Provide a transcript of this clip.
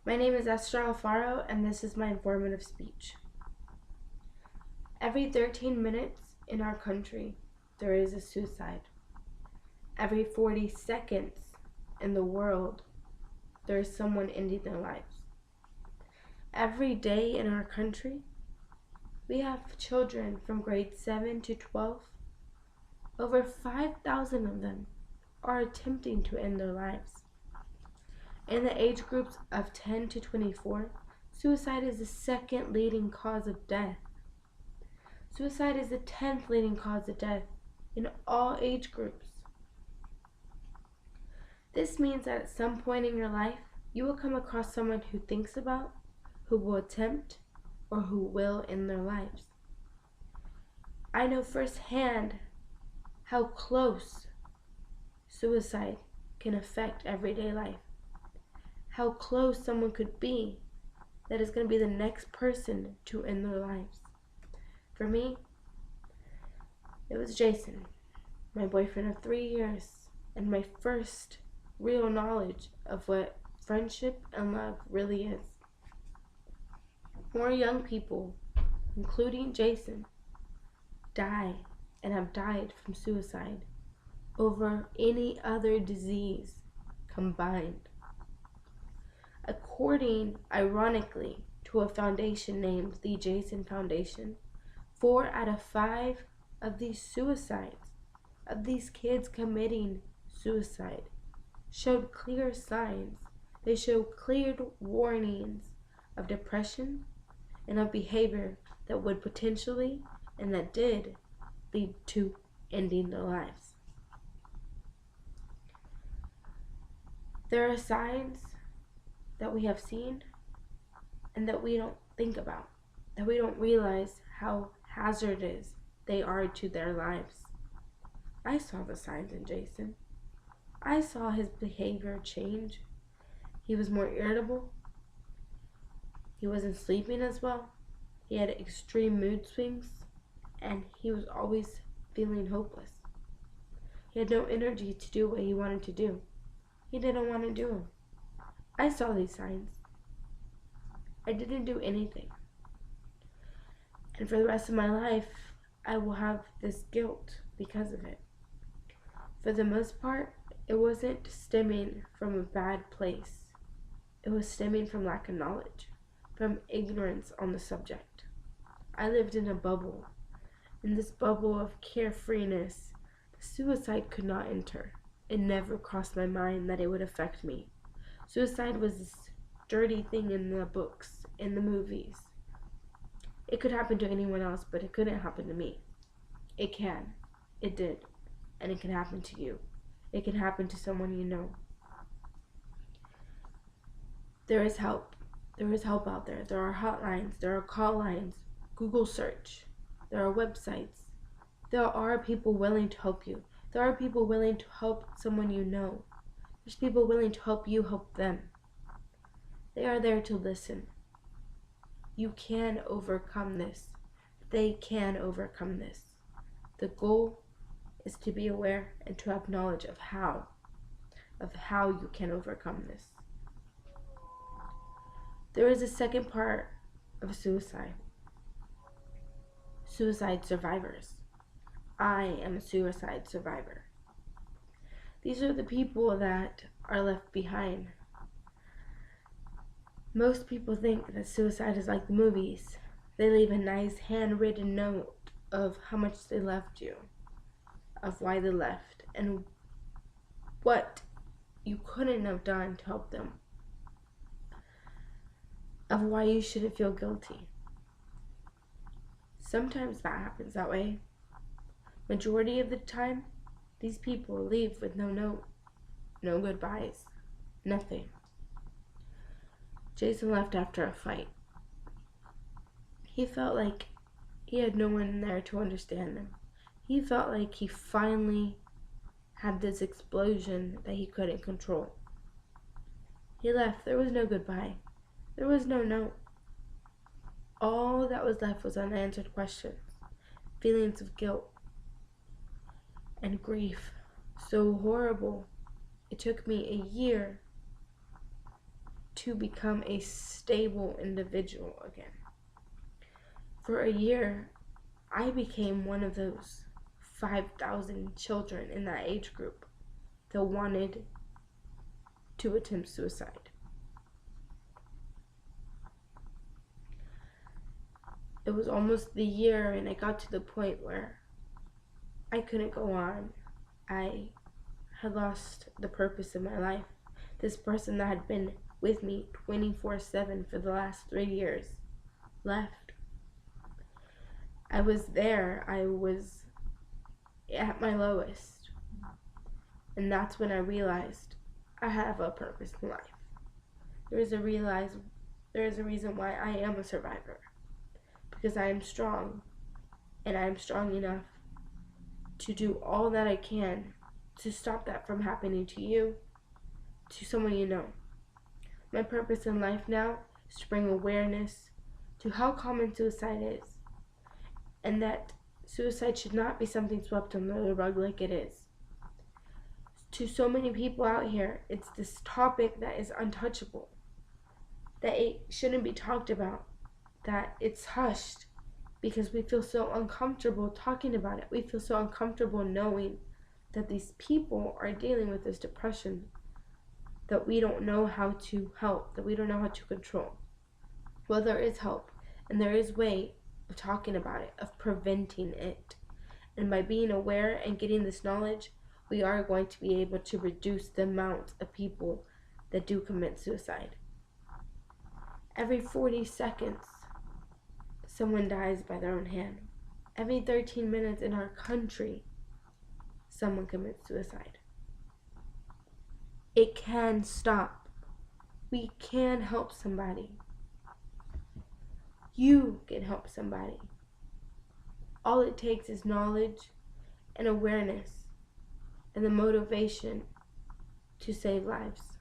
My name is Esther Alfaro, and this is my informative speech. Every 13 minutes in our country, there is a suicide. Every 40 seconds in the world, there is someone ending their lives. Every day in our country, we have children from grade 7 to 12. Over 5,000 of them are attempting to end their lives. In the age groups of 10 to 24, suicide is the second leading cause of death. Suicide is the 10th leading cause of death in all age groups. This means that at some point in your life, you will come across someone who thinks about, who will attempt, or who will end their lives. I know firsthand how close suicide can affect everyday life. How close someone could be that is going to be the next person to end their lives. For me, it was Jason, my boyfriend of 3 years, and my first real knowledge of what friendship and love really is. More young people, including Jason, die and have died from suicide over any other disease combined. According, ironically, to a foundation named the Jason Foundation, 4 out of 5 of these suicides, of these kids committing suicide, showed clear signs. They showed clear warnings of depression and of behavior that would potentially, and that did, lead to ending their lives. There are signs that we have seen and that we don't think about, that we don't realize how hazardous they are to their lives. I saw the signs in Jason. I saw his behavior change. He was more irritable. He wasn't sleeping as well. He had extreme mood swings, and he was always feeling hopeless. He had no energy to do what he wanted to do. He didn't want to do them. I saw these signs. I didn't do anything. And for the rest of my life, I will have this guilt because of it. For the most part, it wasn't stemming from a bad place. It was stemming from lack of knowledge, from ignorance on the subject. I lived in a bubble. In this bubble of carefreeness, suicide could not enter. It never crossed my mind that it would affect me. Suicide was this dirty thing in the books, in the movies. It could happen to anyone else, but it couldn't happen to me. It can. It did. And it can happen to you. It can happen to someone you know. There is help. There is help out there. There are hotlines. There are call lines. Google search. There are websites. There are people willing to help you. There are people willing to help someone you know. There's people willing to help you help them. They are there to listen. You can overcome this. They can overcome this. The goal is to be aware and to have knowledge of how you can overcome this. There is a second part of suicide. Suicide survivors. I am a suicide survivor. These are the people that are left behind. Most people think that suicide is like the movies. They leave a nice handwritten note of how much they loved you, of why they left, and what you couldn't have done to help them, of why you shouldn't feel guilty. Sometimes that happens that way. Majority of the time, these people leave with no note, no goodbyes, nothing. Jason left after a fight. He felt like he had no one there to understand him. He felt like he finally had this explosion that he couldn't control. He left. There was no goodbye. There was no note. All that was left was unanswered questions, feelings of guilt, and grief so horrible. It took me a year to become a stable individual again. For a year, I became one of those 5,000 children in that age group that wanted to attempt suicide. It was almost the year, and it got to the point where I couldn't go on. I had lost the purpose of my life. This person that had been with me 24/7 for the last 3 years left. I was there. I was at my lowest. And that's when I realized I have a purpose in life. There is a reason why I am a survivor. Because I am strong, and I am strong enough to do all that I can to stop that from happening to you, to someone you know. My purpose in life now is to bring awareness to how common suicide is, and that suicide should not be something swept under the rug like it is. To so many people out here, it's this topic that is untouchable, that it shouldn't be talked about, that it's hushed because we feel so uncomfortable talking about it. We feel so uncomfortable knowing that these people are dealing with this depression that we don't know how to help, that we don't know how to control. Well, there is help, and there is way of talking about it, of preventing it. And by being aware and getting this knowledge, we are going to be able to reduce the amount of people that do commit suicide. Every 40 seconds, someone dies by their own hand. Every 13 minutes in our country, someone commits suicide. It can stop. We can help somebody. You can help somebody. All it takes is knowledge and awareness and the motivation to save lives.